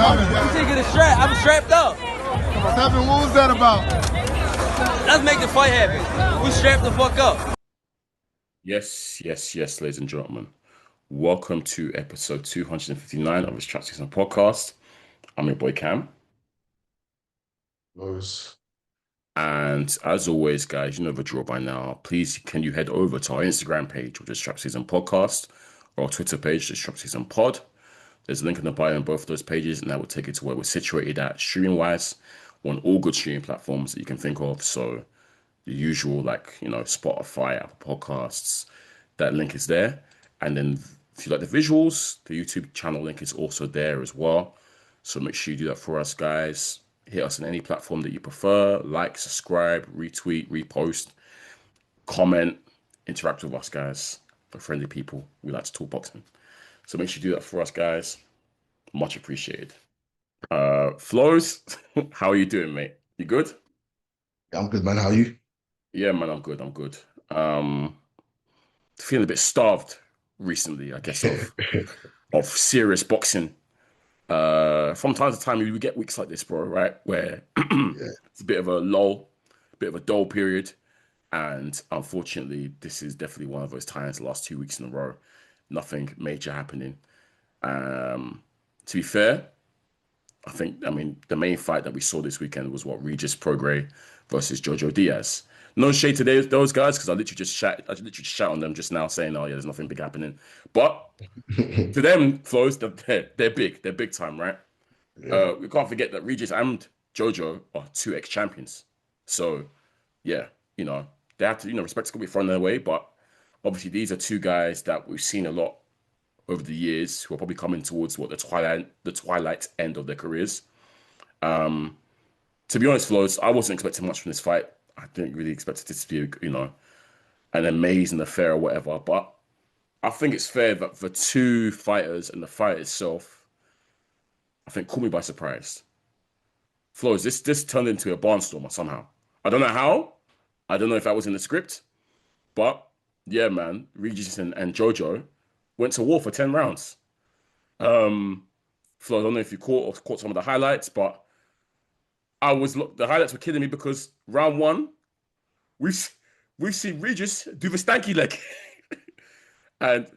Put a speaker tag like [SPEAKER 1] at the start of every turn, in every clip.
[SPEAKER 1] I'm taking a strap. I'm strapped up.
[SPEAKER 2] What's happening? What was that about?
[SPEAKER 1] Let's make the fight happen. We strapped the fuck up.
[SPEAKER 3] Yes, ladies and gentlemen. Welcome to episode 259 of the SZN Podcast. I'm your boy Kam.
[SPEAKER 2] Flowz.
[SPEAKER 3] And as always, guys, you know the drill by now. Please, can you head over to our Instagram page, which is SZN Podcast, or our Twitter page, the SZN Pod. There's a link in the bio on both of those pages, and that will take you to where we're situated at streaming-wise on all good streaming platforms that you can think of. So the usual, like, Spotify, Apple Podcasts, that link is there. And then if you like the visuals, the YouTube channel link is also there as well. So make sure you do that for us, guys. Hit us on any platform that you prefer. Like, subscribe, retweet, repost, comment, interact with us, guys. We're friendly people. We like to talk boxing. So make sure you do that for us, guys. Much appreciated. Flowz, how are you doing, mate? You good?
[SPEAKER 2] Yeah, I'm good, man. How are you?
[SPEAKER 3] Yeah, man, I'm good. Feeling a bit starved recently, I guess, of serious boxing. From time to time, we get weeks like this, bro, right? Where it's a bit of a lull, a bit of a dull period. And unfortunately, this is definitely one of those times, the last 2 weeks in a row. Nothing major happening. To be fair, I mean, the main fight that we saw this weekend was Prograis versus Diaz. No shade to those guys, because I literally just shout on them just now saying, oh yeah, there's nothing big happening. But to them, Flowz, they're big. They're big time, right? Yeah. We can't forget that Regis and Jojo are 2 ex-champions. So, yeah, they have to, respect's going to be thrown their way. But obviously, these are 2 guys that we've seen a lot over the years who are probably coming towards the twilight end of their careers. To be honest, Flowz, I wasn't expecting much from this fight. I didn't really expect it to be, an amazing affair or whatever. But I think it's fair that the 2 fighters and the fight itself, I think, caught me by surprise. Flowz, this turned into a barnstormer somehow. I don't know how. I don't know if that was in the script. But yeah, man, Regis and Jojo went to war for 10 rounds. Flowz, I don't know if you caught some of the highlights, but the highlights were killing me because round 1, we've seen Regis do the stanky leg. And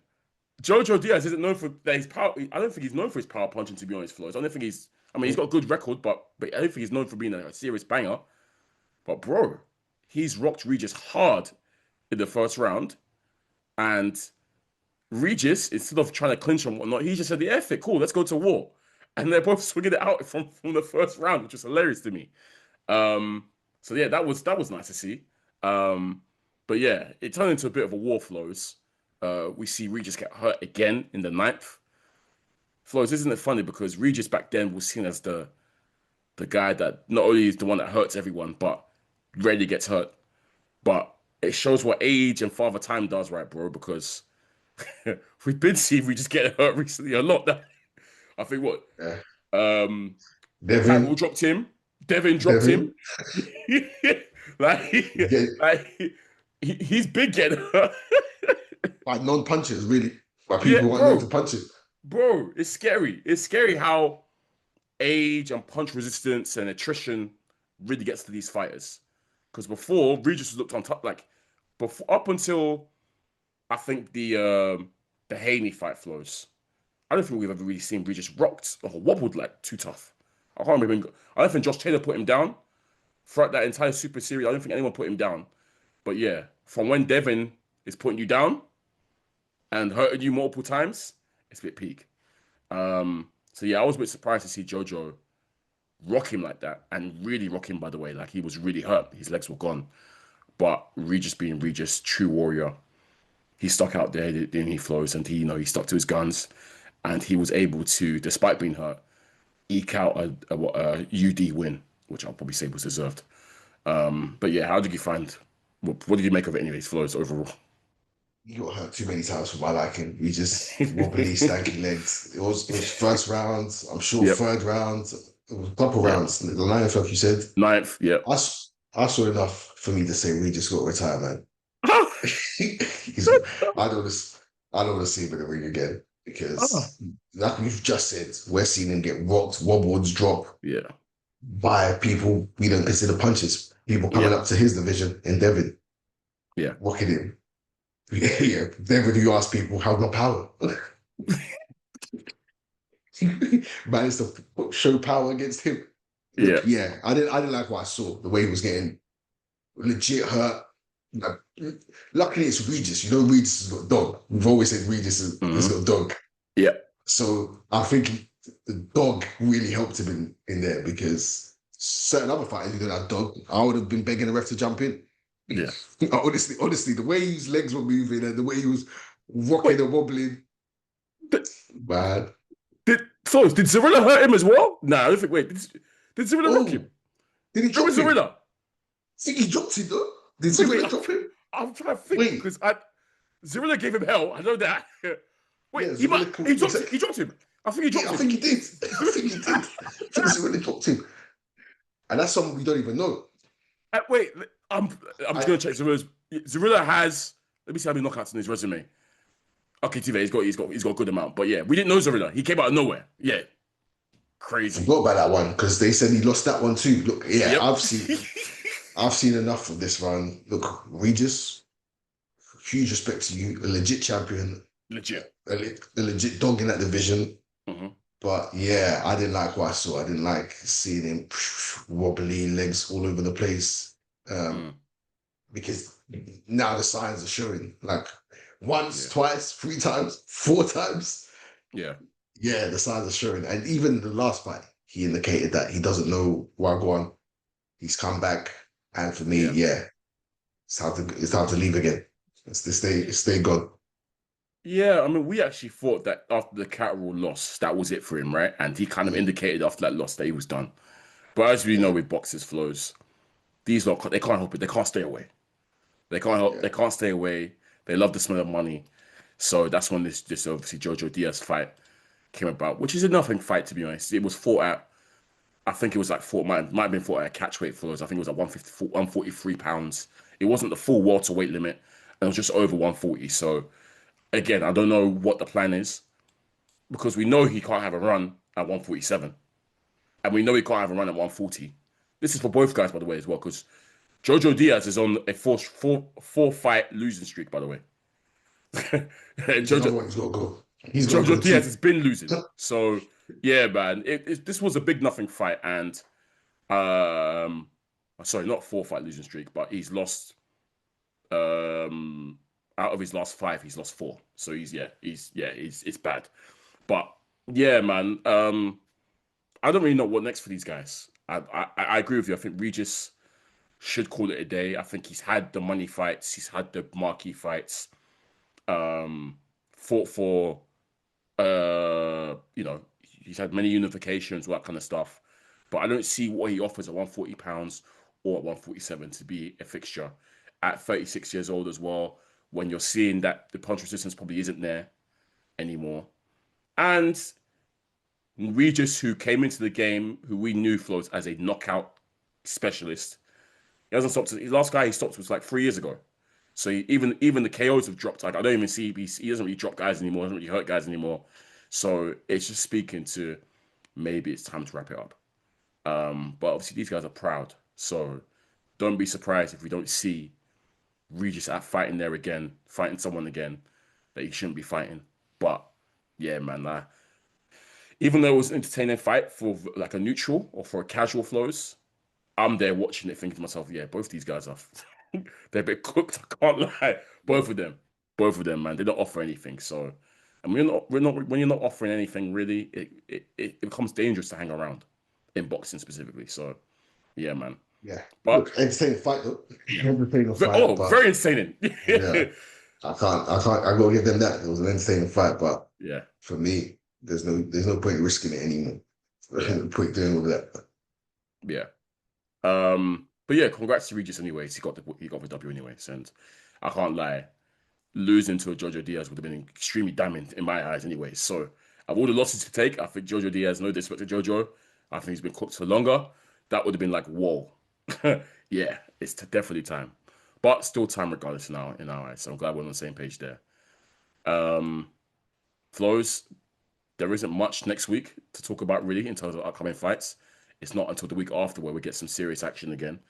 [SPEAKER 3] Jojo Diaz isn't known for his power. I don't think he's known for his power punching, to be honest, Flowz. I don't think he's got a good record, but I don't think he's known for being a serious banger. But bro, he's rocked Regis hard in the first round. And Regis, instead of trying to clinch and whatnot, he just said, yeah, cool, let's go to war. And they're both swinging it out from the first round, which was hilarious to me. So yeah, that was nice to see. But yeah, it turned into a bit of a war, Flowz. We see Regis get hurt again in the 9th. Flowz, isn't it funny? Because Regis back then was seen as the guy that not only is the one that hurts everyone, but rarely gets hurt. But it shows what age and father time does, right, bro? Because we've been seeing Regis get hurt recently a lot. I think
[SPEAKER 2] Devin
[SPEAKER 3] dropped him. Devin dropped him. He's big getting hurt.
[SPEAKER 2] Like non-punchers, really. Like people want them to punch it.
[SPEAKER 3] Bro, it's scary. It's scary how age and punch resistance and attrition really gets to these fighters. Because before, Regis was looked on top, up until I think the Haney fight, Flowz. I don't think we've ever really seen Regis rocked or wobbled too tough. I can't remember. I don't think Josh Taylor put him down throughout that entire Super Series. I don't think anyone put him down. But yeah, from when Devin is putting you down and hurting you multiple times, it's a bit peak. So yeah, I was a bit surprised to see Jojo rock him like that, and really rock him, by the way. Like, he was really hurt. His legs were gone. But Regis being Regis, true warrior, he stuck out there, didn't he, Flowz? And he stuck to his guns, and he was able to, despite being hurt, eke out a UD win, which I'll probably say was deserved. But yeah, how did you find? What did you make of it, anyways, Flowz, overall?
[SPEAKER 2] He got hurt too many times for my liking. We just wobbly, stanky legs. It was first round, I'm sure. Yep. Third round, it was a couple rounds. The 9th, like you said.
[SPEAKER 3] 9th, yeah.
[SPEAKER 2] I saw enough for me to say we just got to retire, man. I don't want to see him in the ring again.
[SPEAKER 3] Oh.
[SPEAKER 2] because, like you've just said, we're seeing him get rocked, wobbled, drop
[SPEAKER 3] Yeah.
[SPEAKER 2] by people we don't consider punches. People coming
[SPEAKER 3] Yeah.
[SPEAKER 2] up to his division in Devon,
[SPEAKER 3] Yeah.
[SPEAKER 2] rocking him. Yeah, Devon, you ask people, how's my power? Managed to show power against him.
[SPEAKER 3] Yeah.
[SPEAKER 2] Look, yeah, I didn't like what I saw. The way he was getting legit hurt. Like, luckily, it's Regis. You know, Regis has got a dog. We've always said Regis has got a dog.
[SPEAKER 3] Yeah.
[SPEAKER 2] So I think the dog really helped him in there because certain other fighters, you know, that dog, I would have been begging the ref to jump in.
[SPEAKER 3] Yeah.
[SPEAKER 2] Honestly, the way his legs were moving and the way he was rocking and wobbling,
[SPEAKER 3] Did,
[SPEAKER 2] man.
[SPEAKER 3] did Zorilla hurt him as well? Nah, I don't think. Wait, did Zorilla rock him?
[SPEAKER 2] Did he
[SPEAKER 3] Who
[SPEAKER 2] drop
[SPEAKER 3] was
[SPEAKER 2] him?
[SPEAKER 3] Zorilla?
[SPEAKER 2] I think he dropped him though. Did
[SPEAKER 3] Wait,
[SPEAKER 2] Zorilla drop him?
[SPEAKER 3] I'm trying to think
[SPEAKER 2] Wait.
[SPEAKER 3] because Zorilla gave him hell. I know that. Wait,
[SPEAKER 2] Yeah,
[SPEAKER 3] he dropped him. I think he dropped him.
[SPEAKER 2] I think he did. I think he did. I think Zorilla dropped him. And that's someone we don't even know.
[SPEAKER 3] Wait, I'm just gonna check Zorilla's. Zorilla has. Let me see how many knockouts in his resume. Okay, TV, he's got a good amount, but yeah, we didn't know Zorilla. He came out of nowhere. Yeah,
[SPEAKER 2] I
[SPEAKER 3] crazy.
[SPEAKER 2] forgot about that one because they said he lost that one too. Look, yeah,
[SPEAKER 3] Yep.
[SPEAKER 2] I've seen enough of this run. Look, Regis, huge respect to you, a legit champion,
[SPEAKER 3] Legit.
[SPEAKER 2] a legit dog in that division.
[SPEAKER 3] Mm-hmm.
[SPEAKER 2] But yeah, I didn't like what I saw. I didn't like seeing him wobbly legs all over the place. Because now the signs are showing. Like once, twice, 3 times, 4 times.
[SPEAKER 3] Yeah.
[SPEAKER 2] Yeah, the signs are showing. And even the last fight, he indicated that he doesn't know Wagwan. He's come back. And for me, it's time to leave again. It's to stay gone.
[SPEAKER 3] Yeah, I mean, we actually thought that after the Catterall loss, that was it for him, right? And he kind of indicated after that loss that he was done. But as we know with boxers, Flowz, these lot, they can't help it. They can't stay away. They can't help. They can't stay away. They love the smell of money. So that's when this obviously Jojo Diaz fight came about, which is a nothing fight, to be honest. It was fought at, I think it was like might have been fought at a catchweight for us. I think it was at 143 pounds. It wasn't the full welterweight limit, and it was just over 140. So again, I don't know what the plan is because we know he can't have a run at 147, and we know he can't have a run at 140. This is for both guys, by the way, as well, because Jojo Diaz is on a four fight losing streak, by the way.
[SPEAKER 2] He's got to go.
[SPEAKER 3] Jojo Diaz has been losing. So yeah, man, this was a big nothing fight, and sorry, not 4 fight losing streak, but he's lost out of his last 5, he's lost 4. So it's bad. But yeah, man, I don't really know what next for these guys. I agree with you. I think Regis should call it a day. I think he's had the money fights, he's had the marquee fights, fought for he's had many unifications, all that kind of stuff. But I don't see what he offers at 140 pounds or at 147 to be a fixture at 36 years old as well, when you're seeing that the punch resistance probably isn't there anymore. And Regis, who came into the game, who we knew Flowz as a knockout specialist, he hasn't stopped. The last guy he stopped was like 3 years ago. So even the KOs have dropped. Like I don't even see he doesn't really drop guys anymore. Doesn't really hurt guys anymore. So it's just speaking to maybe it's time to wrap it up. But obviously these guys are proud. So don't be surprised if we don't see Regis at fighting someone again that he shouldn't be fighting. But yeah, man, even though it was an entertaining fight for like a neutral or for a casual Flowz, I'm there watching it thinking to myself, yeah, both these guys are they're a bit cooked. I can't lie. Both of them, man, they don't offer anything. So, and when you're not offering anything really, it becomes dangerous to hang around in boxing specifically. So, yeah, man.
[SPEAKER 2] Yeah,
[SPEAKER 3] but
[SPEAKER 2] look, entertaining fight though. Entertaining fight.
[SPEAKER 3] Very entertaining.
[SPEAKER 2] Yeah, I can't. I gotta give them that. It was an entertaining fight, but
[SPEAKER 3] yeah,
[SPEAKER 2] for me, there's no point risking it anymore. There's no point doing all that.
[SPEAKER 3] Yeah. But yeah, congrats to Regis anyways. He got the W anyways, and I can't lie, losing to a Jojo Diaz would have been extremely damning in my eyes anyways. So of all the losses to take, I think Jojo Diaz, no disrespect to Jojo, I think he's been cooked for longer. That would have been like, whoa. Yeah, it's definitely time. But still time regardless now in our eyes. So I'm glad we're on the same page there. Flowz, there isn't much next week to talk about really in terms of upcoming fights. It's not until the week after where we get some serious action again.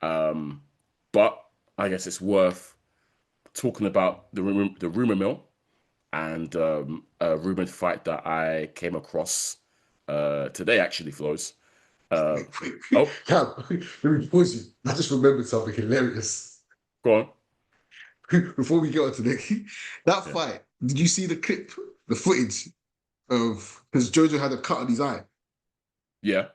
[SPEAKER 3] But I guess it's worth talking about the rumor mill and a rumored fight that I came across today, actually, Flowz.
[SPEAKER 2] Oh, Cam, let me pause you. I just remembered something hilarious.
[SPEAKER 3] Go on.
[SPEAKER 2] Before we get on to that fight, did you see the clip, the footage of, because Jojo had a cut on his eye?
[SPEAKER 3] Yeah.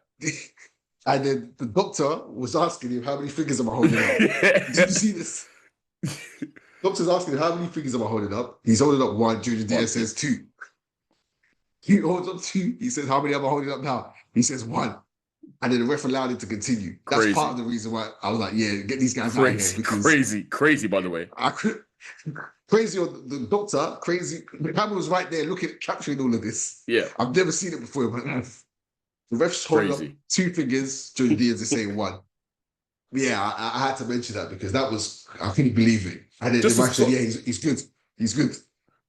[SPEAKER 2] And then the doctor was asking him, how many fingers am I holding up? Did you see this? Doctor's asking him, how many fingers am I holding up? He's holding up one. Diaz says two. He holds up two. He says, how many am I holding up now? He says one. And then the ref allowed him to continue. That's
[SPEAKER 3] Crazy.
[SPEAKER 2] part of the reason why I was like, yeah, get these guys out of here.
[SPEAKER 3] Because crazy, by the way.
[SPEAKER 2] Crazy on the doctor, crazy. The camera was right there looking at capturing all of this.
[SPEAKER 3] Yeah.
[SPEAKER 2] I've never seen it before, but the ref's holding up two fingers, Joe Diaz is saying one. Yeah, I had to mention that because that was, I couldn't believe it. And then the ref said, yeah, he's good. He's good.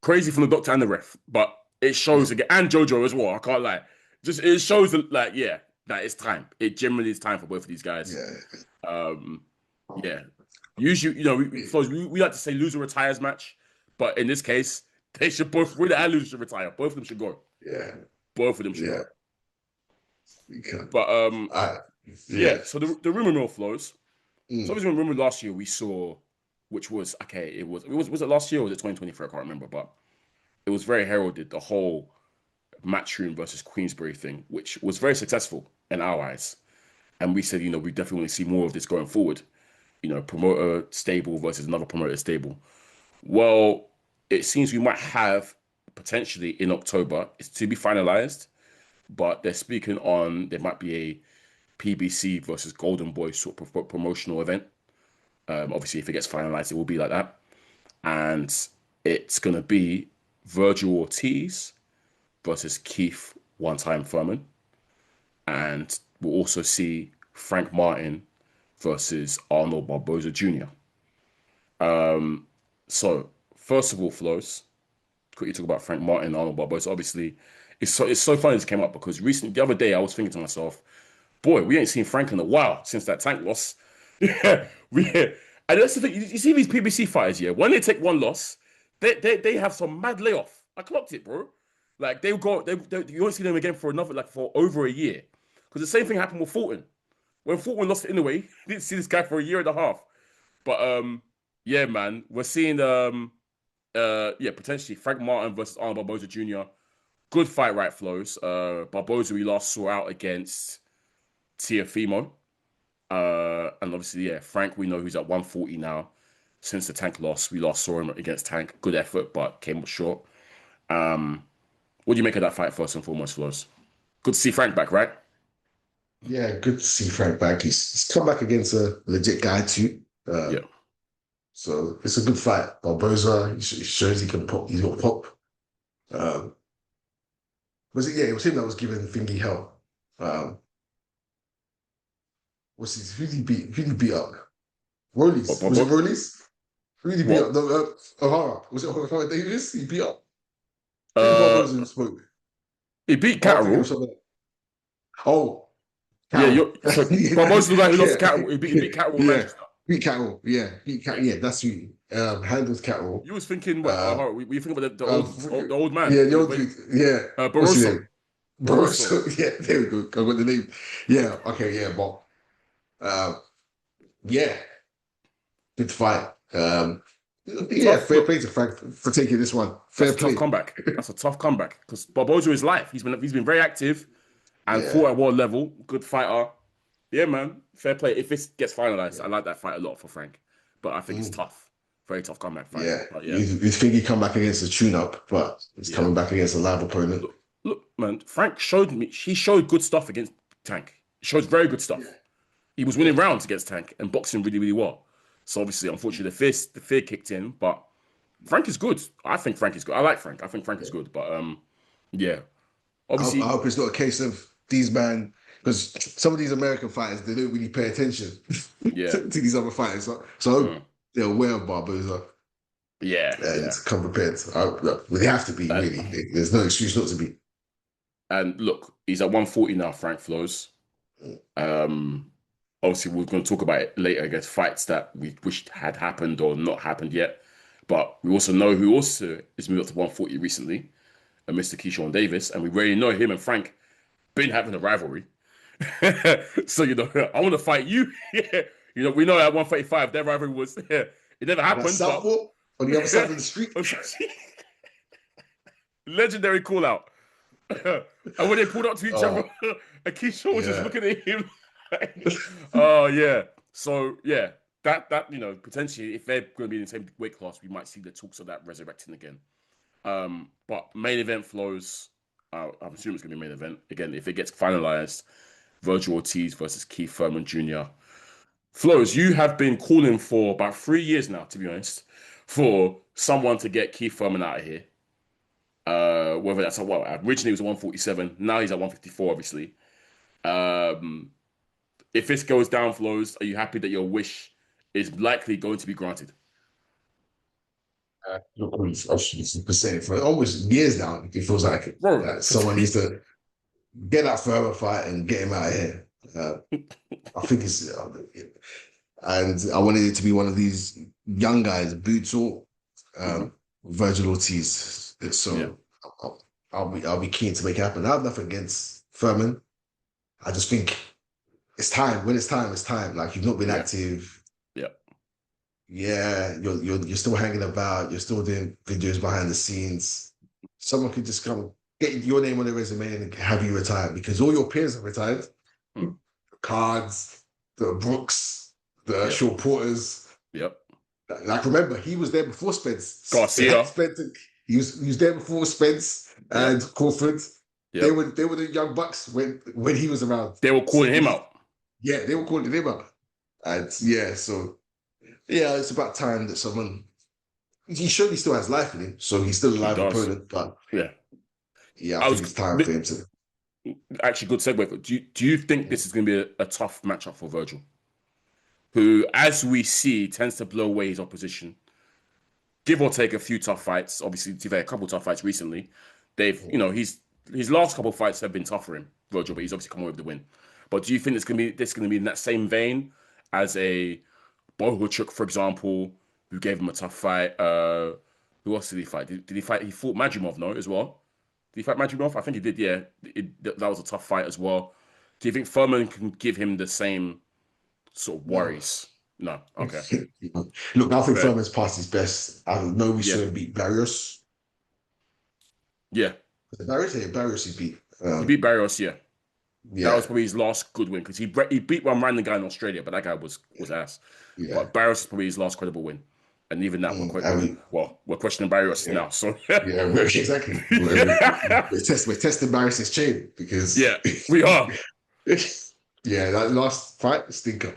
[SPEAKER 3] Crazy from the doctor and the ref, but it shows again, and Jojo as well, I can't lie. Just, it shows that, like, yeah, that it's time. It generally is time for both of these guys.
[SPEAKER 2] Yeah.
[SPEAKER 3] Yeah. Usually, you know, we like to say loser retires match, but in this case, they should both, winner and loser should retire. Both of them should go.
[SPEAKER 2] Yeah.
[SPEAKER 3] Both of them should go. But, so the rumor mill Flowz. So obviously, remember last year we saw, which was, was it last year or was it 2023? I can't remember, but it was very heralded, the whole Matchroom versus Queensberry thing, which was very successful in our eyes. And we said, you know, we definitely want to see more of this going forward. You know, promoter stable versus another promoter stable. Well, it seems we might have potentially in October. It's to be finalized, but they're speaking on there might be a PBC versus Golden Boy sort of promotional event. Obviously, if it gets finalized, it will be like that. And it's going to be Virgil Ortiz versus Keith One-Time Furman. And we'll also see Frank Martin versus Arnold Barboza Jr. So, first of all, Flowz, quickly talk about Frank Martin and Arnold Barboza. Obviously, it's so funny this came up because the other day I was thinking to myself, boy, we ain't seen Frank in a while since that Tank loss. And that's the thing. You see these PBC fighters, yeah, when they take one loss, they have some mad layoff. I clocked it, bro. Like, you won't see them again for over a year. Because the same thing happened with Fulton. When Fulton lost it anyway, you didn't see this guy for a year and a half. But, yeah, man, we're seeing, potentially Frank Martin versus Arnold Barboza Jr. Good fight, right, Flowz. Barboza we last saw out against Tiafimo. And obviously, yeah, Frank, we know who's at 140 now. Since the Tank loss, we last saw him against Tank. Good effort, but came up short. What do you make of that fight, first and foremost, Flowz? Good to see Frank back, right?
[SPEAKER 2] Yeah, good to see Frank back. He's come back against a legit guy too. So it's a good fight. Barboza, he shows he can pop. He's got pop. Was it? Yeah, it was him that was giving Thingy hell. Who did he beat? Who did he beat up? Rollies. Was it Rollies? Who did he beat up? No, O'Hara. Was it O'Hara Davis? He beat up. Barboza spoke.
[SPEAKER 3] He beat Catterall.
[SPEAKER 2] Oh.
[SPEAKER 3] Catterall. Yeah, Barboza's the guy who lost to Catterall. He beat Catterall.
[SPEAKER 2] Yeah. Beat Catterall, yeah, that's who. Handles Catterall.
[SPEAKER 3] You was thinking, were you thinking about the old man?
[SPEAKER 2] Yeah, the old dude. Yeah.
[SPEAKER 3] Barroso.
[SPEAKER 2] Barroso. Yeah, there we go. I got the name. Yeah, okay, yeah, but yeah, good fight. Fair play to Frank for taking this one. Fair play.
[SPEAKER 3] Tough comeback. That's a tough comeback because Barboza is life. He's been very active and fought at world level. Good fighter. Yeah, man. Fair play. If this gets finalized, I like that fight a lot for Frank. But I think it's tough. Very tough comeback fight.
[SPEAKER 2] Yeah. You think he come back against a tune-up, but he's coming back against a live opponent.
[SPEAKER 3] Look, man, Frank showed good stuff against Tank. He showed very good stuff. Yeah. He was winning rounds against Tank and boxing really, really well. So obviously, unfortunately, the fear kicked in. But Frank is good. I think Frank is good. I like Frank. I think Frank is good. But yeah. Obviously,
[SPEAKER 2] I hope it's not a case of these man, because some of these American fighters, they don't really pay attention to these other fighters. So I hope they're aware of Barboza. and come prepared. They have to be, really. There's no excuse not to be.
[SPEAKER 3] And look, he's at 140 now, Frank Flowz. Obviously, we're going to talk about it later against fights that we wished had happened or not happened yet. But we also know who also is moved up to 140 recently, Mr. Keyshawn Davis. And we already know him and Frank been having a rivalry. So, I want to fight you. We know at 135, their rivalry was, it never happened. But...
[SPEAKER 2] on the other side of the street.
[SPEAKER 3] Legendary call out. And when they pulled up to each other, and Keyshawn was just looking at him. Oh, yeah. So, yeah, that potentially, if they're going to be in the same weight class, we might see the talks of that resurrecting again. But main event Flowz, I'm assuming it's going to be main event. Again, if it gets finalized, Virgil Ortiz versus Keith Thurman Jr. Flowz, you have been calling for about 3 years now, to be honest, for someone to get Keith Thurman out of here. Whether that's originally it was 147, now he's at 154, obviously. If this goes down, Flowz, are you happy that your wish is likely going to be granted?
[SPEAKER 2] Look, I've been saying it for almost years now. It feels like it. Bro, someone needs to get that Thurman fight and get him out of here. I think it's, and I wanted it to be one of these young guys, Boots or Virgil Ortiz. So I'll be keen to make it happen. I have nothing against Thurman. I just think it's time. When it's time, it's time. Like, you've not been active. Yeah, you're still hanging about. You're still doing videos behind the scenes. Someone could just come get your name on their resume and have you retired, because all your peers have retired. The Cards, the Brooks, the Shaw Porters. Like, remember, he was there before Spence.
[SPEAKER 3] Garcia.
[SPEAKER 2] He was there before Spence and Crawford. They were the young bucks when he was around.
[SPEAKER 3] They were calling him out.
[SPEAKER 2] Yeah, they were calling him out. And so it's about time that someone. He surely still has life in him, so he's still a live opponent. But I think it's time for him to.
[SPEAKER 3] Actually, good segue. Do you think this is going to be a tough matchup for Virgil, who, as we see, tends to blow away his opposition? Give or take a few tough fights. Obviously, he's had a couple of tough fights recently. His last couple of fights have been tough for him, Virgil, but he's obviously come away with the win. But do you think this going to be in that same vein as a Bohachuk, for example, who gave him a tough fight? Who else did he fight? Did he fight? He fought Madrimov, no, as well. Did he fight Madrimov? I think he did. Yeah, that was a tough fight as well. Do you think Thurman can give him the same sort of worries? No. Okay.
[SPEAKER 2] Look, I think Thurman's past his best. I know we saw him beat Barrios.
[SPEAKER 3] Yeah.
[SPEAKER 2] Barrios he beat.
[SPEAKER 3] He beat Barrios, yeah. That was probably his last good win, because he beat one random guy in Australia, but that guy was ass. Yeah. But Barrios is probably his last credible win. And even that, we're questioning Barrios now. So
[SPEAKER 2] exactly. We're testing Barrios' chain, because
[SPEAKER 3] we are.
[SPEAKER 2] That last fight, stinker.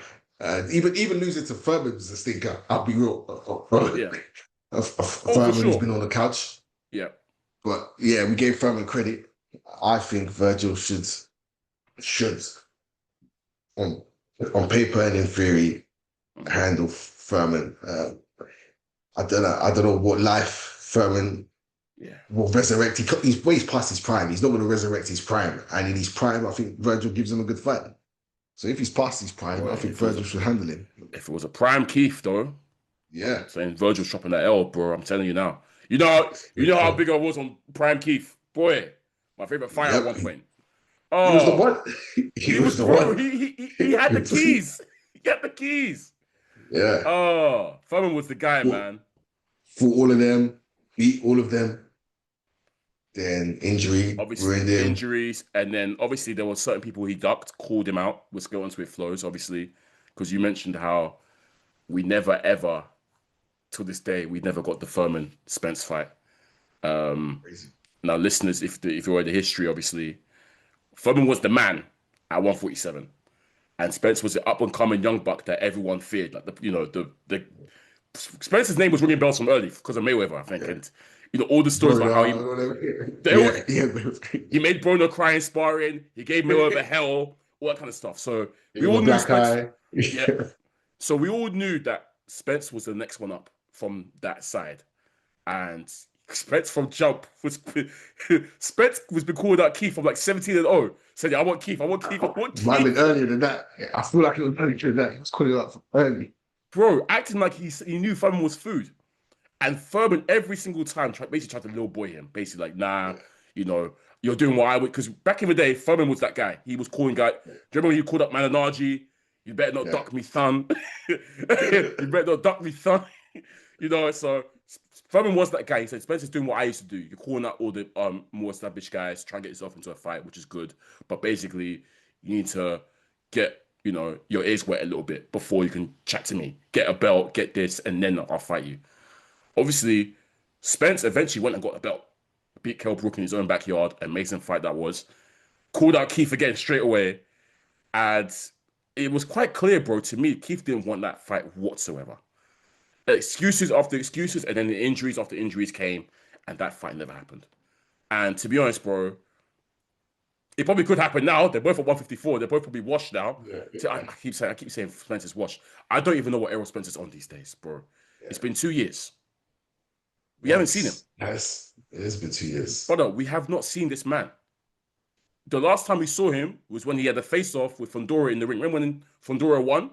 [SPEAKER 2] Even losing to Thurman was a stinker. I'll be real. Thurman's been on the couch.
[SPEAKER 3] Yeah.
[SPEAKER 2] But we gave Thurman credit. I think Virgil should on paper and in theory handle Thurman. I don't know what life Thurman will resurrect. He's past his prime. He's not going to resurrect his prime. And in his prime, I think Virgil gives him a good fight. So if he's past his prime, I think Virgil should handle him.
[SPEAKER 3] If it was a prime Keith, though, saying Virgil's dropping that L, bro, I'm telling you now. You know how big I was on prime Keith, boy. My favorite fighter at one point. Oh,
[SPEAKER 2] he was the one. He was the one.
[SPEAKER 3] He had the keys. He had the keys.
[SPEAKER 2] Yeah.
[SPEAKER 3] Oh, Thurman was the guy, man.
[SPEAKER 2] Fought all of them, beat all of them. Then injury, ruined him.
[SPEAKER 3] Injuries, and then obviously there were certain people he ducked, called him out. Let's go on to with Flowz, obviously, because you mentioned how we never ever, to this day, we never got the Thurman Spence fight. Now, listeners, if you read the history, obviously, Thurman was the man at 147, and Spence was the up and coming young buck that everyone feared. Like the Spence's name was ringing bells from early because of Mayweather, I think, and. All the stories about how he made Bruno cry in sparring. He gave Mayweather hell, all that kind of stuff. So we all knew Spence. So we all knew that Spence was the next one up from that side. And Spence from jump Spence was been calling out Keith from like 17-0. Said, yeah, I want Keith.
[SPEAKER 2] Might have been earlier than that. I feel like it was earlier than that. He was calling up early.
[SPEAKER 3] Bro, acting like he knew Furman was food. And Furman every single time basically tried to little boy him. Basically like, nah, you're doing what I would. Because back in the day, Furman was that guy. He was calling guy. Do you remember when you called up Mananaji? You better not duck me, son. You better not duck me, son. So Furman was that guy. He said, Spencer's doing what I used to do. You're calling out all the more established guys, trying to get yourself into a fight, which is good. But basically, you need to get, your ears wet a little bit before you can chat to me. Get a belt, get this, and then I'll fight you. Obviously, Spence eventually went and got a belt. Beat Kell Brook in his own backyard. Amazing fight that was. Called out Keith again straight away. And it was quite clear, bro, to me, Keith didn't want that fight whatsoever. Excuses after excuses, and then the injuries after injuries came, and that fight never happened. And to be honest, bro, it probably could happen now. They're both at 154. They're both probably washed now. Yeah. I keep saying Spencer's washed. I don't even know what Errol Spencer's on these days, bro. Yeah. It's been 2 years. We haven't seen him.
[SPEAKER 2] Yes, it has been 2 years.
[SPEAKER 3] Brother, we have not seen this man. The last time we saw him was when he had a face-off with Fundora in the ring. Remember when Fundora won?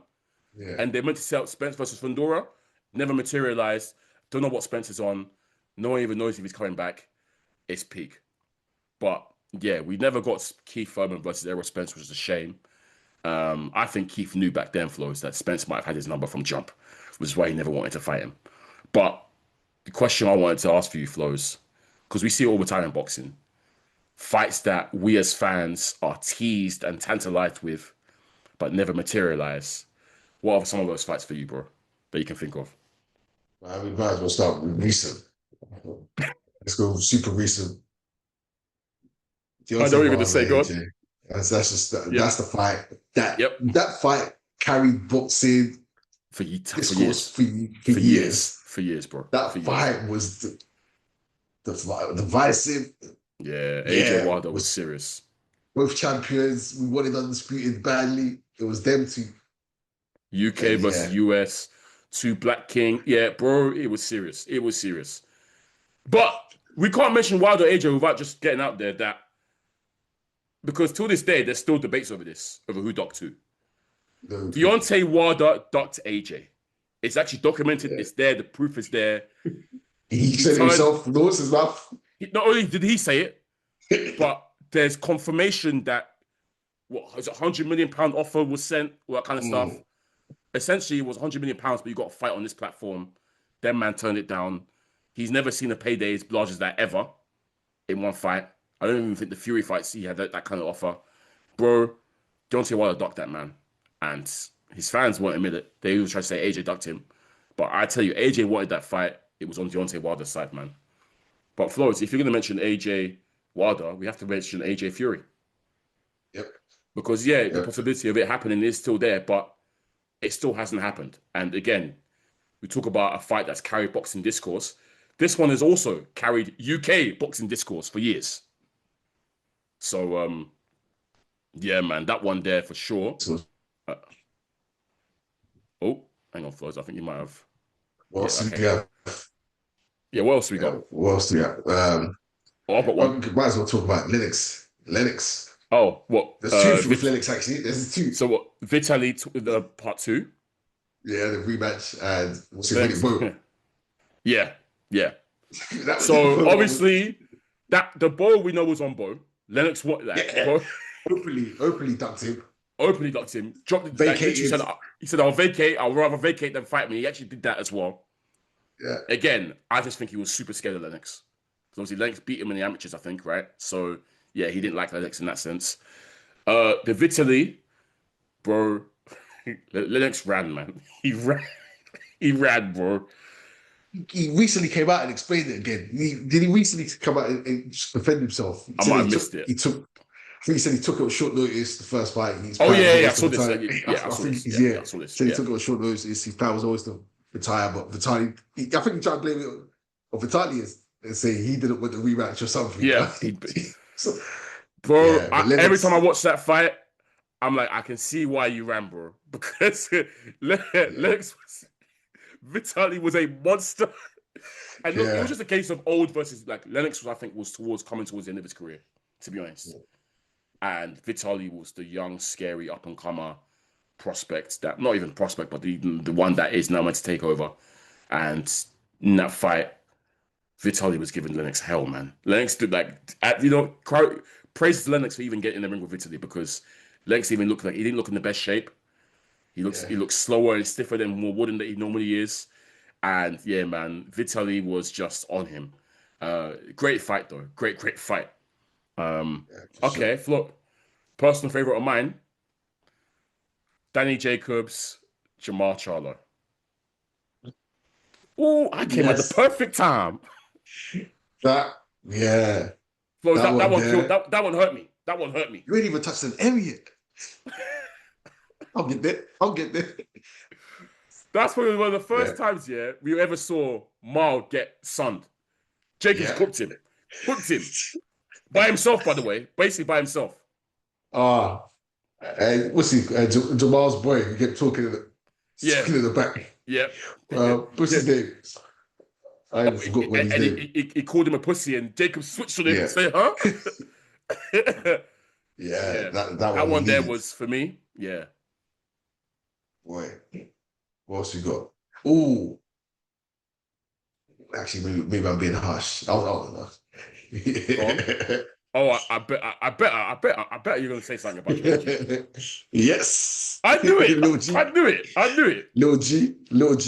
[SPEAKER 3] Yeah. And they meant to set up Spence versus Fundora? Never materialized. Don't know what Spence is on. No one even knows if he's coming back. It's peak. But yeah, we never got Keith Furman versus Errol Spence, which is a shame. I think Keith knew back then, Flowz, that Spence might have had his number from jump, which is why he never wanted to fight him. But the question I wanted to ask for you, Flowz, because we see it all the time in boxing, fights that we as fans are teased and tantalized with, but never materialize. What are some of those fights for you, bro, that you can think of?
[SPEAKER 2] We might as well start with recent. Let's go super recent.
[SPEAKER 3] I know what you're going to say, God.
[SPEAKER 2] That's the fight. That fight carried boxing
[SPEAKER 3] for years. For years, bro.
[SPEAKER 2] That fight was divisive.
[SPEAKER 3] Yeah, AJ Wilder was serious.
[SPEAKER 2] Both champions. We wanted undisputed badly. It was them two.
[SPEAKER 3] UK versus US. Two Black King. Yeah, bro, it was serious. It was serious. But we can't mention Wilder AJ without just getting out there that, because till this day, there's still debates over this, over who ducked who. Deontay Wilder ducked AJ. It's actually documented. Yeah. It's there. The proof is there.
[SPEAKER 2] He said himself, nose his mouth.
[SPEAKER 3] Not only did he say it, but there's confirmation that £100 million offer was sent, all that kind of stuff. Essentially, it was £100 million, but you got to fight on this platform. Then man turned it down. He's never seen a payday as large as that ever in one fight. I don't even think the Fury fights he had that kind of offer. Bro, Deontay Wilder ducked that man. And his fans won't admit it. They always try to say AJ ducked him. But I tell you, AJ wanted that fight. It was on Deontay Wilder's side, man. But Flowz, if you're going to mention AJ Wilder, we have to mention AJ Fury.
[SPEAKER 2] Yep.
[SPEAKER 3] Because, the possibility of it happening is still there, but it still hasn't happened. And again, we talk about a fight that's carried boxing discourse. This one has also carried UK boxing discourse for years. So, man, that one there for sure. Hang on, Flowz. I think you might have.
[SPEAKER 2] What else do we have?
[SPEAKER 3] Yeah, what else do we got?
[SPEAKER 2] What else do we have?
[SPEAKER 3] I've got one.
[SPEAKER 2] Might as well talk about Lennox.
[SPEAKER 3] Oh, what?
[SPEAKER 2] There's two with Lennox, actually. There's two.
[SPEAKER 3] So what? Vitaly, the part 2?
[SPEAKER 2] Yeah, the rematch. And what's it, Bo?
[SPEAKER 3] Yeah. So obviously, the Bo we know was on Bo. Lennox what that?
[SPEAKER 2] Yeah.
[SPEAKER 3] Bo.
[SPEAKER 2] Openly ducked him.
[SPEAKER 3] Dropped it. Vacated. He said, I'll vacate. I'll rather vacate than fight me. He actually did that as well.
[SPEAKER 2] Yeah.
[SPEAKER 3] Again, I just think he was super scared of Lennox. Because obviously Lennox beat him in the amateurs, I think, right? So, yeah, he didn't like Lennox in that sense. The Vitaly, bro, Lennox ran, man. He ran, bro.
[SPEAKER 2] He recently came out and explained it again. Did he recently come out and defend himself?
[SPEAKER 3] I might have missed it.
[SPEAKER 2] I think he said he took it on short notice the first fight.
[SPEAKER 3] I saw this. I saw this.
[SPEAKER 2] So he took it on short notice. His plan was always to retire, but Vitaly, I think he tried to blame it on Vitaly and say he didn't want the rematch or something.
[SPEAKER 3] Yeah. Bro, every time I watch that fight, I'm like, I can see why you ran, bro. Because Vitaly was a monster. And look, it was just a case of old versus like Lennox was, I think, was coming towards the end of his career, to be honest. And Vitaly was the young, scary up and comer prospect that not even prospect, but the one that is now meant to take over. And in that fight, Vitaly was giving Lennox hell, man. Lennox did praise Lennox for even getting in the ring with Vitaly because Lennox even looked like he didn't look in the best shape. He looks slower and stiffer than more wooden that he normally is. And yeah, man, Vitaly was just on him. Great fight though. Great fight. Okay, look, personal favorite of mine, Danny Jacobs, Jamal Charlo. Oh, I came at the perfect time.
[SPEAKER 2] That
[SPEAKER 3] one killed. That one hurt me. That one hurt me.
[SPEAKER 2] You ain't even touched an area yet. I'll get there.
[SPEAKER 3] That's probably one of the first times, we ever saw Mal get sunned. Jacobs cooked him. By himself, by the way. Basically by himself.
[SPEAKER 2] What's he? Jamal's boy. He kept talking in the back.
[SPEAKER 3] Yeah.
[SPEAKER 2] What's his name? I forgot what his name.
[SPEAKER 3] He called him a pussy, and Jacob switched on him and said, "Huh?" That one there was for me. Yeah.
[SPEAKER 2] Boy, what else we got? Ooh. Actually, maybe I'm being harsh. I don't know.
[SPEAKER 3] Oh, I bet you're gonna say something about it.
[SPEAKER 2] Yes.
[SPEAKER 3] I knew it. I knew it.
[SPEAKER 2] Lil G.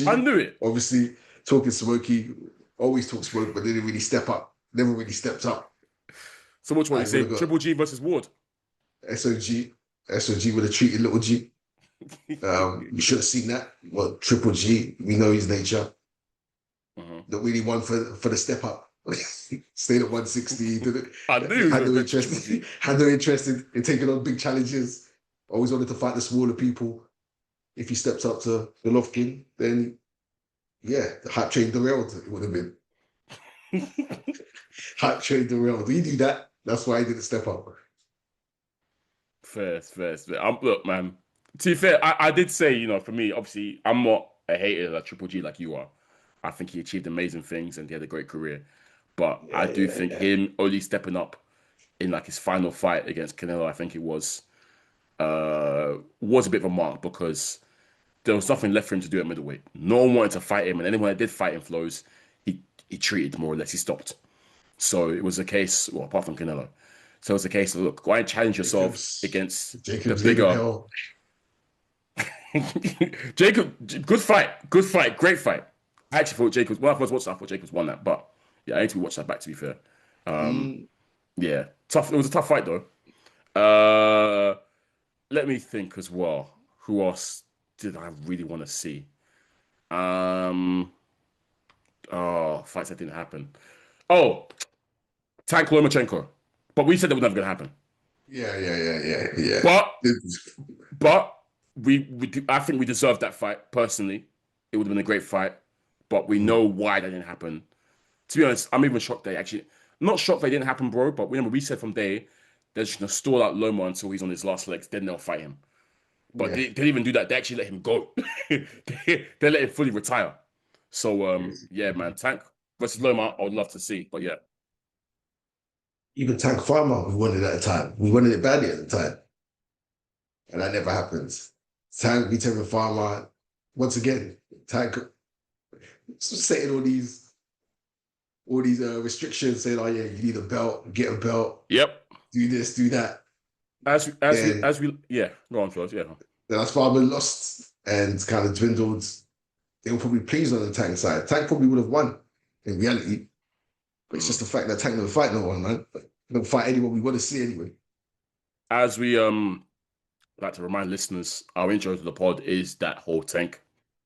[SPEAKER 3] I knew it.
[SPEAKER 2] Obviously, talking smoky, always talk smoke, but didn't really step up. Never really stepped up.
[SPEAKER 3] So which one you say? Triple G versus Ward?
[SPEAKER 2] SOG would have treated Little G. You should have seen that. Well, Triple G, we know his nature. Not really one for the step up. Stayed at 160. Had no interest in taking on big challenges. Always wanted to fight the smaller people. If he steps up to the Golovkin, then the hype train derailed. It would have been. Hype train derailed. He do that. That's why he didn't step up.
[SPEAKER 3] Fair. Look, man. To be fair, I did say, for me, obviously, I'm not a hater of Triple G like you are. I think he achieved amazing things and he had a great career. But I do think him only stepping up in like his final fight against Canelo, I think it was a bit of a mark because there was nothing left for him to do at middleweight. No one wanted to fight him, and anyone that did fight him, Flowz, he treated more or less. He stopped. So it was a case, well, apart from Canelo. So it was a case of, look, go and challenge yourself against the bigger... Jacob, good fight, great fight. I actually thought Jacobs, when I first watched that, I thought Jacobs won that, but yeah, I need to watch that back, to be fair. Yeah, tough. It was a tough fight, though. Let me think as well. Who else did I really want to see? Fights that didn't happen. Oh, Tank Lomachenko. But we said that was never going to happen.
[SPEAKER 2] Yeah.
[SPEAKER 3] But I think we deserved that fight, personally. It would have been a great fight. But we know why that didn't happen. To be honest, I'm even shocked not shocked that it didn't happen, bro, but remember, we said from day, they're just going to stall out Loma until he's on his last legs, then they'll fight him. But they didn't even do that. They actually let him go. they let him fully retire. So, man, Tank versus Loma, I would love to see, but yeah.
[SPEAKER 2] Even Tank Farmer, we wanted at the time. We wanted it badly at the time. And that never happens. Tank beat Tevin Farmer. Once again, Tank setting all these restrictions, saying, you need a belt, get a belt.
[SPEAKER 3] Yep.
[SPEAKER 2] Do this, do that.
[SPEAKER 3] As we go on, Flowz, yeah.
[SPEAKER 2] Then as Farmer lost and kind of dwindled, they were probably pleased on the Tank side. Tank probably would have won in reality. But it's just the fact that Tank never fight no one, man. Don't fight anyone we want to see anyway.
[SPEAKER 3] As we like to remind listeners, our intro to the pod is that whole Tank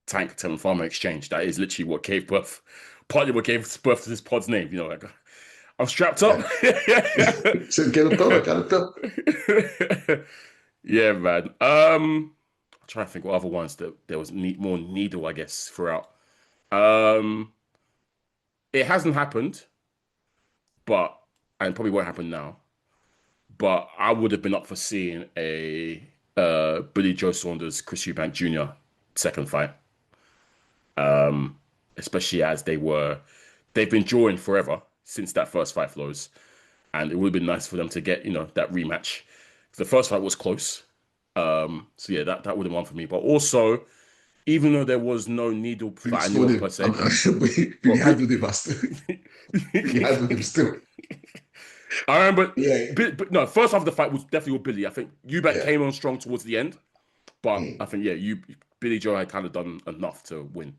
[SPEAKER 3] Tevin Farmer exchange. That is literally what gave birth to this pod's name. I'm strapped up.
[SPEAKER 2] So get a belt.
[SPEAKER 3] Yeah, man. I'm trying to think what other ones that there was more needle, I guess, throughout. It hasn't happened, and probably won't happen now. But I would have been up for seeing a Billy Joe Saunders, Chris Eubank Jr. second fight. especially as they've been drawing forever since that first fight, Flowz. And it would have been nice for them to get, that rematch. The first fight was close. So yeah, that would have won for me. But also, even though there was no needle that I knew of per se.
[SPEAKER 2] We handled him still. We handled him still.
[SPEAKER 3] I remember,
[SPEAKER 2] Yeah.
[SPEAKER 3] but no, first half of the fight was definitely with Billy. I think Eubank came on strong towards the end, but I think Billy Joe had kind of done enough to win.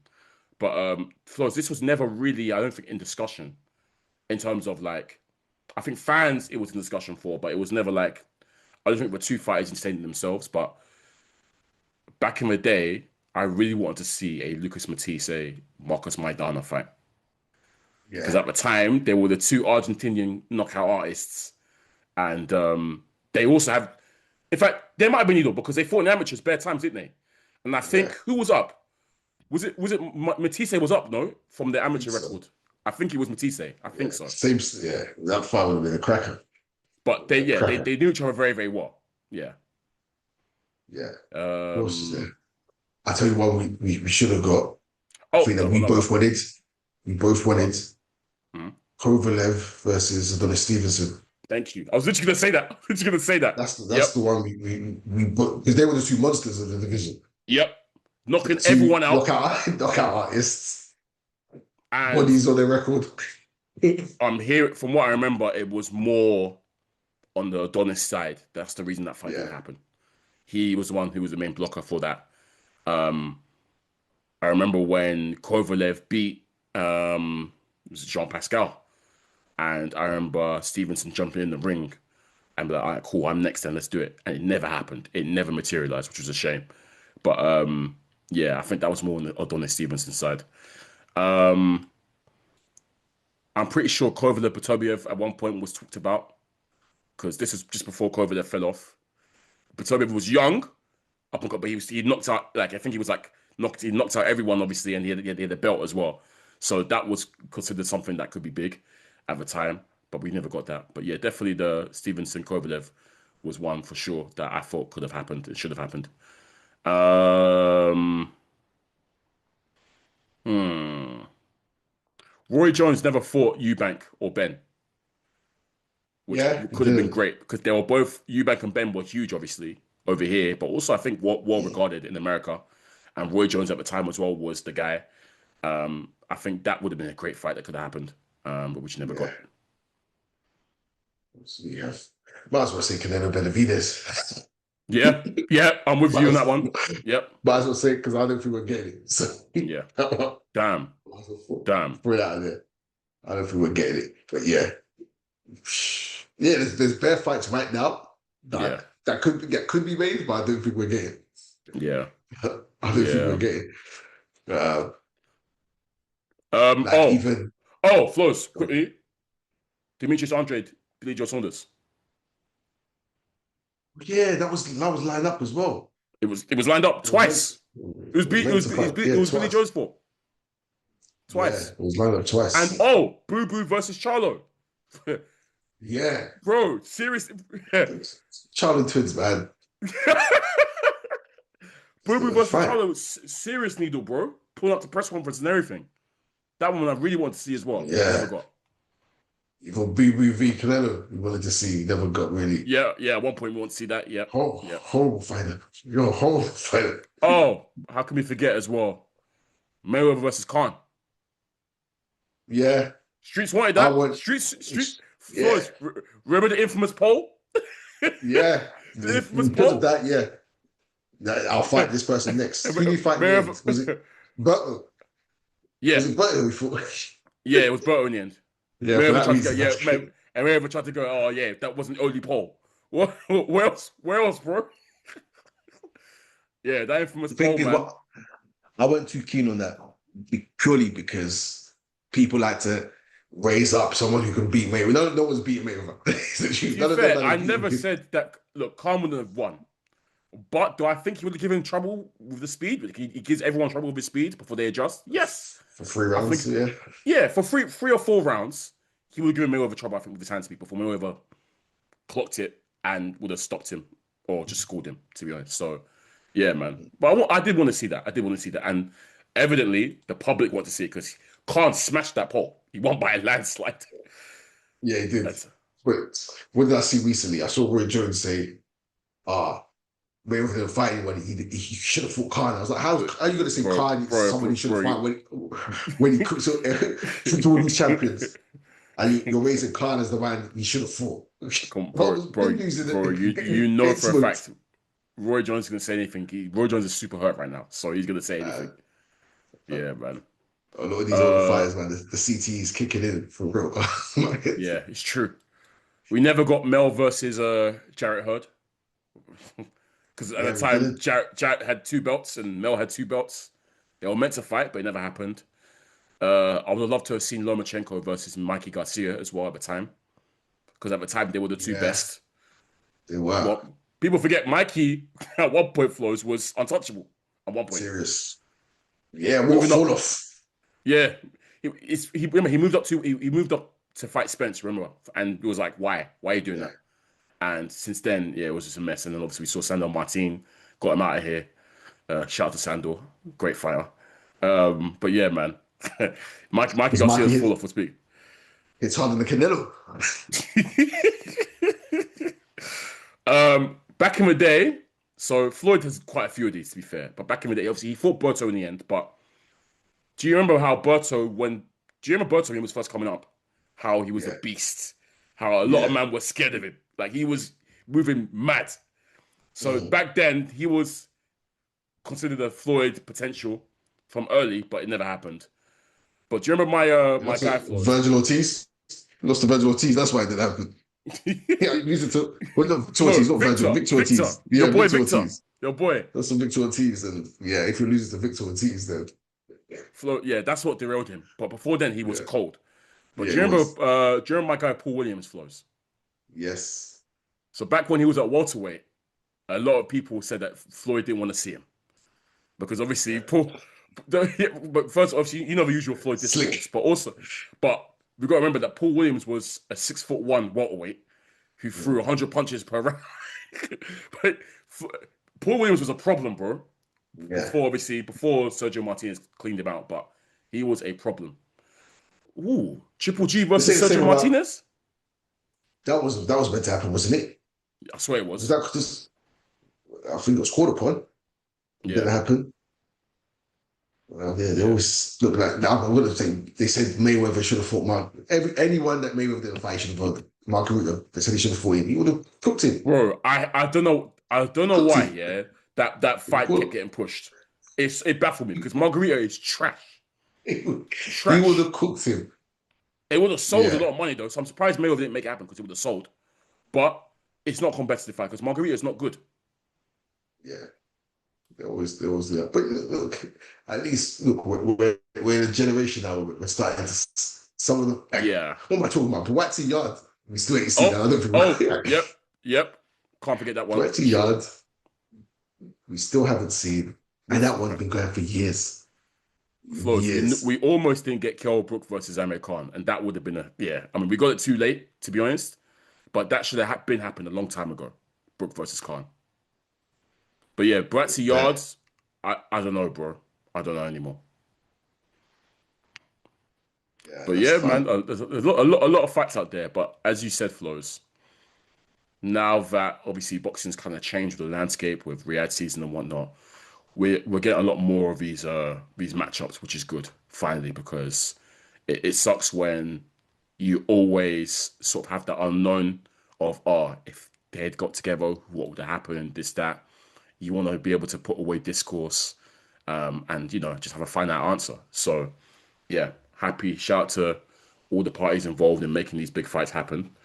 [SPEAKER 3] But Flowz, this was never really, I don't think, in discussion in terms of like, I think fans it was in discussion for, but it was never like, I don't think the two fighters entertaining themselves. But back in the day, I really wanted to see a Lucas Matisse, Marcos Maidana fight. Because at the time, they were the two Argentinian knockout artists. And they also have... In fact, they might have been either because they fought in amateurs bare times, didn't they? And I think... Who was up? Was it Matisse was up, no? From the amateur record. I think it was Matisse. I think so.
[SPEAKER 2] Same, that fight would have been a cracker.
[SPEAKER 3] But they knew each other very, very well. Yeah.
[SPEAKER 2] Yeah. Of course, I tell you what, we should have got. We both wanted. We both wanted Kovalev versus Adonis Stevenson.
[SPEAKER 3] Thank you. I was literally going to say that.
[SPEAKER 2] That's the one we because they were the two monsters of the division.
[SPEAKER 3] Yep. Knocking everyone out.
[SPEAKER 2] Knockout artists.
[SPEAKER 3] And
[SPEAKER 2] bodies on their record.
[SPEAKER 3] Here from what I remember, it was more on the Adonis side. That's the reason that fight didn't happen. He was the one who was the main blocker for that. I remember when Kovalev beat Jean Pascal, and I remember Stevenson jumping in the ring and be like, all right, cool, I'm next then, let's do it. And it never happened. It never materialized, which was a shame. But I think that was more on the Adonis Stevenson side. I'm pretty sure Kovalev Potobiev at one point was talked about because this is just before Kovalev fell off. Potobiev was young, but he knocked out, like, I think he was like, he knocked out everyone, obviously, and he had a belt as well. So that was considered something that could be big at the time, but we never got that. But yeah, definitely the Stevenson Kovalev was one for sure that I thought could have happened. It should have happened. Roy Jones never fought Eubank or Ben, which could have been great because they were both, Eubank and Ben were huge, obviously, over here, but also I think well regarded in America. And Roy Jones at the time as well was the guy. I think that would have been a great fight that could have happened, but which never got.
[SPEAKER 2] So might as well say Canelo Benavidez.
[SPEAKER 3] Yeah, I'm with you on that one. Yep.
[SPEAKER 2] Might as well say because I don't think we're getting it. So
[SPEAKER 3] yeah. Damn.
[SPEAKER 2] Put it out there. I don't think we're getting it, but yeah. There's bare fights right now that could be made, but I don't think we're getting.
[SPEAKER 3] Yeah.
[SPEAKER 2] I don't think we're getting.
[SPEAKER 3] Flowz, quickly. Demetrius Andrade, Billy Joe Saunders.
[SPEAKER 2] Yeah, that was lined up as well.
[SPEAKER 3] It was lined up twice. It was Billy Joe's fault. Twice.
[SPEAKER 2] Yeah, it was lined up twice.
[SPEAKER 3] And Boo Boo versus Charlo.
[SPEAKER 2] Yeah.
[SPEAKER 3] Bro, seriously.
[SPEAKER 2] Charlo twins, man.
[SPEAKER 3] Boo Boo versus Charlo was serious needle, bro. Pulling up the press conference and everything. That one I really want to see as well.
[SPEAKER 2] Yeah.
[SPEAKER 3] Never got.
[SPEAKER 2] Even BB v Canelo, we wanted to see. Never got really.
[SPEAKER 3] Yeah. At one point we want to see that. Yeah.
[SPEAKER 2] Horrible fighter. You're a horrible fighter.
[SPEAKER 3] How can we forget as well? Mayweather versus Khan.
[SPEAKER 2] Yeah.
[SPEAKER 3] Streets wanted that. Streets. Yeah. Remember the infamous poll?
[SPEAKER 2] Yeah.
[SPEAKER 3] The infamous poll?
[SPEAKER 2] That, yeah. I'll fight this person next. Who did you fight next? Was it Butler?
[SPEAKER 3] Yeah.
[SPEAKER 2] Was it Butler who fought?
[SPEAKER 3] Yeah, it was Butler in the end.
[SPEAKER 2] Yeah,
[SPEAKER 3] and Mayweather tried to go, that wasn't only poll. Where else, bro? Yeah, that infamous poll, man.
[SPEAKER 2] I wasn't too keen on that purely because people like to raise up someone who can beat Mayweather. No one's beating Mayweather.
[SPEAKER 3] I never said that. Look, Khan wouldn't have won. But do I think he would have given trouble with the speed? He gives everyone trouble with his speed before they adjust? Yes.
[SPEAKER 2] For 3 rounds,
[SPEAKER 3] Yeah, for three or 4 rounds, he would have given Mayweather trouble, I think, with his hand speed before Mayweather clocked it and would have stopped him or just scored him, to be honest. So, yeah, man. But I did want to see that. And evidently the public want to see it because Khan smashed that pole. He won by a landslide.
[SPEAKER 2] Yeah, he did.
[SPEAKER 3] That's,
[SPEAKER 2] But what did I see recently? I saw Roy Jones say, Mayweather didn't fight anyone. He should have fought Khan. I was like, how are you going to say Khan is someone he should have fought when he cooks to all these champions? And you're raising Khan as the man he should have fought.
[SPEAKER 3] bro, you know for a fact Roy Jones is going to say anything. Roy Jones is super hurt right now, so he's going to say anything. Yeah, man.
[SPEAKER 2] A lot of these old fighters, man, the CT is kicking in for real.
[SPEAKER 3] Yeah, it's true. We never got Mel versus Jarrett Hurd. Because at the time, Jarrett had 2 belts and Mel had 2 belts. They were meant to fight, but it never happened. I would have loved to have seen Lomachenko versus Mikey Garcia as well at the time. Because at the time, they were the 2 best.
[SPEAKER 2] They were.
[SPEAKER 3] Well, people forget Mikey, at one point, Flowz, was untouchable. At one point.
[SPEAKER 2] Serious. Yeah, what fall off.
[SPEAKER 3] Yeah. He moved up to fight Spence, remember? And it was like, why? Why are you doing that? And since then, it was just a mess. And then obviously we saw Sandor Martin, got him out of here. Shout out to Sandor, great fighter. But yeah, man, Mikey Garcia's full off for speed.
[SPEAKER 2] It's harder than Canelo.
[SPEAKER 3] Back in the day, so Floyd has quite a few of these, to be fair. But back in the day, obviously he fought Berto in the end. But do you remember how Berto when he was first coming up? How he was a beast. How a lot of men were scared of him. Like, he was moving mad. So back then, he was considered a Floyd potential from early, but it never happened. But do you remember my guy Floyd?
[SPEAKER 2] Virgil Ortiz? Lost to Virgil Ortiz. That's why it didn't happen. Yeah, he used it to... Well, not Ortiz, not Virgil. Victor Ortiz. Yeah,
[SPEAKER 3] your boy Victor.
[SPEAKER 2] Ortiz.
[SPEAKER 3] Your boy.
[SPEAKER 2] That's some Victor Ortiz. And yeah, if you're losing to Victor Ortiz, then...
[SPEAKER 3] Floyd, yeah, that's what derailed him. But before then, he was cold. But do you remember my guy Paul Williams, Flowz?
[SPEAKER 2] Yes.
[SPEAKER 3] So back when he was at welterweight, a lot of people said that Floyd didn't want to see him because obviously Paul. But first, obviously, you know the usual Floyd discourse, but we got to remember that Paul Williams was a 6'1" welterweight who threw 100 punches per round. But Paul Williams was a problem, bro.
[SPEAKER 2] Yeah.
[SPEAKER 3] Before Sergio Martinez cleaned him out, but he was a problem. Ooh, Triple G versus Sergio Martinez.
[SPEAKER 2] That was meant to happen, wasn't it?
[SPEAKER 3] I swear it was.
[SPEAKER 2] Was that because I think it was called upon? It didn't happen. Well, yeah, they always look like. I would have said they said Mayweather should have fought anyone that Mayweather didn't fight should have fought Margarito. They said he should have fought him. He would have cooked him.
[SPEAKER 3] Bro, I don't know why. Yeah, that fight kept getting pushed. It baffled me because Margarito is trash.
[SPEAKER 2] He would have cooked him.
[SPEAKER 3] It would have sold a lot of money though, so I'm surprised Mayweather didn't make it happen because it would have sold. But it's not a competitive fight because Margarito is not good.
[SPEAKER 2] Yeah, they always do that. But look, at least we're in a generation now. We're starting to some of them. What am I talking about? Buatsi Yard. We still ain't seen that. I don't think.
[SPEAKER 3] Yep. Can't forget that one.
[SPEAKER 2] Buatsi Yard. We still haven't seen, and that one's been going for years.
[SPEAKER 3] Flowz, we almost didn't get Kell Brook versus Amir Khan, and that would have been I mean, we got it too late, to be honest, but that should have happened a long time ago. Brook versus Khan. But yeah, Buatsi Yards, I don't know, bro. I don't know anymore. Yeah, but yeah, fun. Man, there's a lot of fights out there. But as you said, Flowz, now that obviously boxing's kind of changed the landscape with Riyadh season and whatnot, we're getting a lot more of these matchups, which is good, finally, because it sucks when you always sort of have that unknown of, if they had got together, what would have happened, this, that. You want to be able to put away discourse and, just have a finite answer. So, yeah, shout out to all the parties involved in making these big fights happen.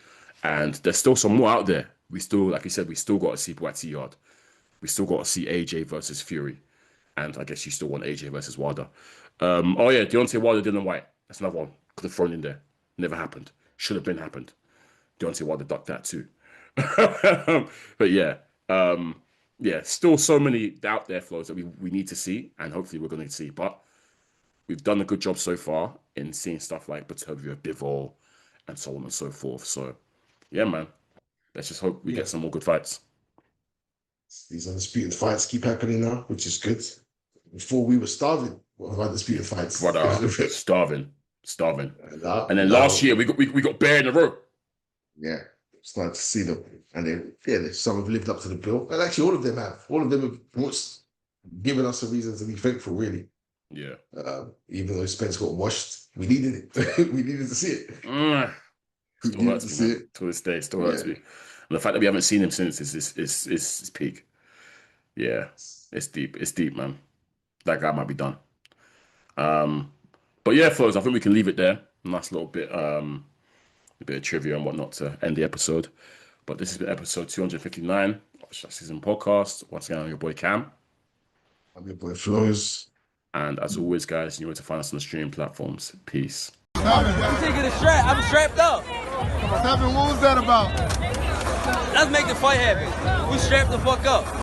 [SPEAKER 3] And there's still some more out there. We still, like you said, we still got to see Buatsi Yard. We still got to see AJ versus Fury. And I guess you still want AJ versus Wilder. Deontay Wilder, Dylan White. That's another one. Could have thrown in there. Never happened. Should have been happened. Deontay Wilder ducked that too. But yeah, still so many out there, Flowz, that we need to see. And hopefully we're going to see. But we've done a good job so far in seeing stuff like Batovia, Bivol, and so on and so forth. So, yeah, man. Let's just hope we get some more good fights.
[SPEAKER 2] These undisputed fights keep happening now, which is good. Before we were starving undisputed fights.
[SPEAKER 3] Brother, starving. And then
[SPEAKER 2] No.
[SPEAKER 3] last year we got bare in a row.
[SPEAKER 2] Yeah, it's nice to see them, and then some have lived up to the bill, and actually all of them have. All of them have given us a reason to be thankful, really.
[SPEAKER 3] Yeah.
[SPEAKER 2] Even though Spence got washed, we needed it. We needed to see it.
[SPEAKER 3] Still hurts me, man. To this day, still hurts me. And the fact that we haven't seen him since is peak. Yeah, it's deep. It's deep, man. That guy might be done. But yeah, Flowz, I think we can leave it there. Nice little bit, a bit of trivia and whatnot to end the episode. But this has been episode 259 of SZN Podcast. Once again, I'm your boy Kam.
[SPEAKER 2] I'm your boy Flowz.
[SPEAKER 3] And as always, guys, you know where to find us on the streaming platforms. Peace.
[SPEAKER 1] You taking a strap? I'm strapped up.
[SPEAKER 4] What was that about?
[SPEAKER 1] Let's make the fight happen. We strapped the fuck up.